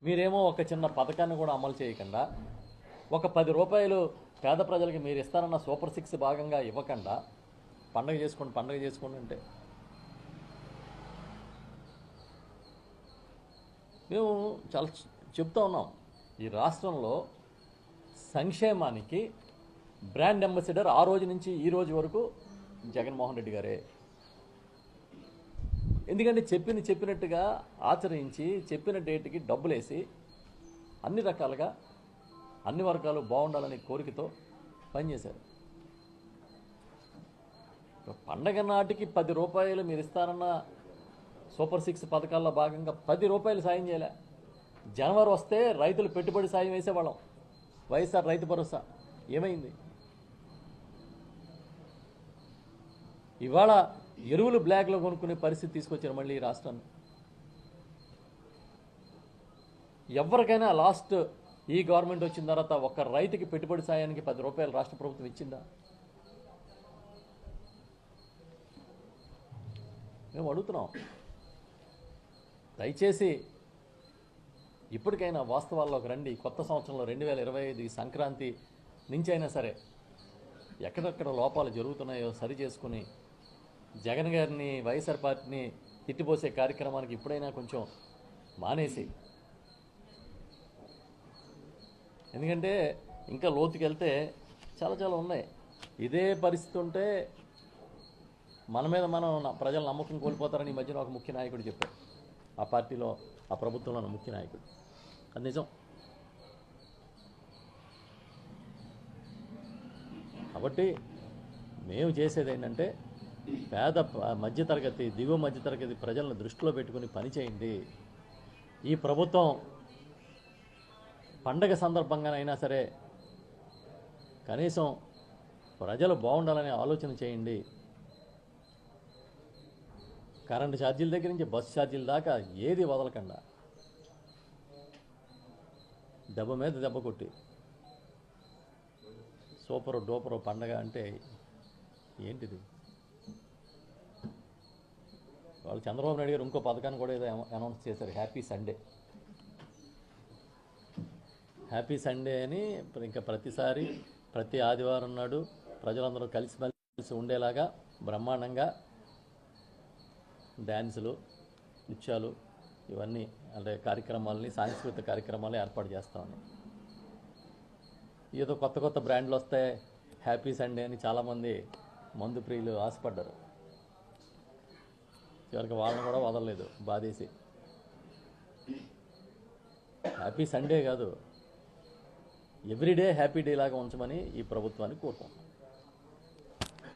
మీరేమో ఒక చిన్న పథకాన్ని కూడా అమలు చేయకుండా ఒక 10 రూపాయలు పేద ప్రజలకి మీరు ఇస్తారన్న సూపర్ 6 భాగంగా ఇవ్వకుండా పండగ చేసుకోండి అంటే మేము చాలా చెప్తా ఉన్నాం. ఈ రాష్ట్రంలో సంక్షేమానికి బ్రాండ్ అంబాసిడర్ ఆ రోజు నుంచి ఈ రోజు వరకు జగన్మోహన్ రెడ్డి గారే. ఎందుకంటే చెప్పినట్టుగా ఆచరించి చెప్పిన డేట్కి డబ్బులేసి అన్ని రకాలుగా అన్ని వర్గాలు బాగుండాలనే కోరికతో పనిచేశారు. పండగ నాటికి 10 రూపాయలు మీరు ఇస్తారన్న సూపర్ 6 పథకాల్లో భాగంగా 10 రూపాయలు సాయం చేయలే. జనవరి వస్తే రైతులు పెట్టుబడి సాయం వేసేవాళ్ళం. వైఎస్ఆర్ రైతు భరోసా ఏమైంది? ఇవాళ ఎరువులు బ్లాక్లో కొనుక్కునే పరిస్థితి తీసుకొచ్చారు మళ్ళీ ఈ రాష్ట్రాన్ని. ఎవరికైనా లాస్ట్ ఈ గవర్నమెంట్ వచ్చిన తర్వాత ఒక్క రైతుకి పెట్టుబడి సాయానికి 10 రూపాయలు రాష్ట్ర ప్రభుత్వం ఇచ్చిందా? మేము అడుగుతున్నాం. దయచేసి ఇప్పటికైనా వాస్తవాల్లోకి రండి. కొత్త సంవత్సరంలో 2025 సంక్రాంతి నుంచి అయినా సరే ఎక్కడెక్కడ లోపాలు జరుగుతున్నాయో సరి చేసుకుని జగన్ గారిని వైఎస్ఆర్ పార్టీని తిట్టిపోసే కార్యక్రమానికి ఇప్పుడైనా కొంచెం మానేసి, ఎందుకంటే ఇంకా లోతుకెళ్తే చాలా ఉన్నాయి. ఇదే పరిస్థితి ఉంటే మన మీద మనం ప్రజల నమ్మకం కోల్పోతారని ఈ మధ్యన ఒక ముఖ్య నాయకుడు చెప్పారు. ఆ పార్టీలో ఆ ప్రభుత్వంలో ముఖ్య నాయకుడు. అది నిజం. కాబట్టి మేము చేసేది ఏంటంటే పేద మధ్యతరగతి దిగువ మధ్యతరగతి ప్రజలను దృష్టిలో పెట్టుకుని పనిచేయండి. ఈ ప్రభుత్వం పండగ సందర్భంగానైనా సరే కనీసం ప్రజలు బాగుండాలనే ఆలోచన చేయండి. కరెంటు ఛార్జీల దగ్గర నుంచి బస్సు ఛార్జీల దాకా ఏది వదలకుండా దెబ్బ మీద దెబ్బ కొట్టి సూపరు డూపరు పండగ అంటే ఏంటిది? వాళ్ళు చంద్రబాబు నాయుడు గారు ఇంకో పథకాన్ని కూడా ఏదో అనౌన్స్ చేశారు, హ్యాపీ సండే. హ్యాపీ సండే అని ఇంకా ప్రతిసారి ప్రతి ఆదివారం నాడు ప్రజలందరూ కలిసిమెలిసి ఉండేలాగా బ్రహ్మాండంగా డ్యాన్సులు, నృత్యాలు ఇవన్నీ అంటే కార్యక్రమాలని, సాంస్కృతిక కార్యక్రమాలు ఏర్పాటు చేస్తామని. ఏదో కొత్త బ్రాండ్లు వస్తాయి హ్యాపీ సండే అని చాలామంది మందు ప్రియులు ఆశపడ్డారు. చివరికి వాళ్ళని కూడా వదలలేదు బాధేసి. హ్యాపీ సండే కాదు, ఎవ్రీడే హ్యాపీ డే లాగా ఉంచమని ఈ ప్రభుత్వాన్ని కోరుకుంటున్నాం.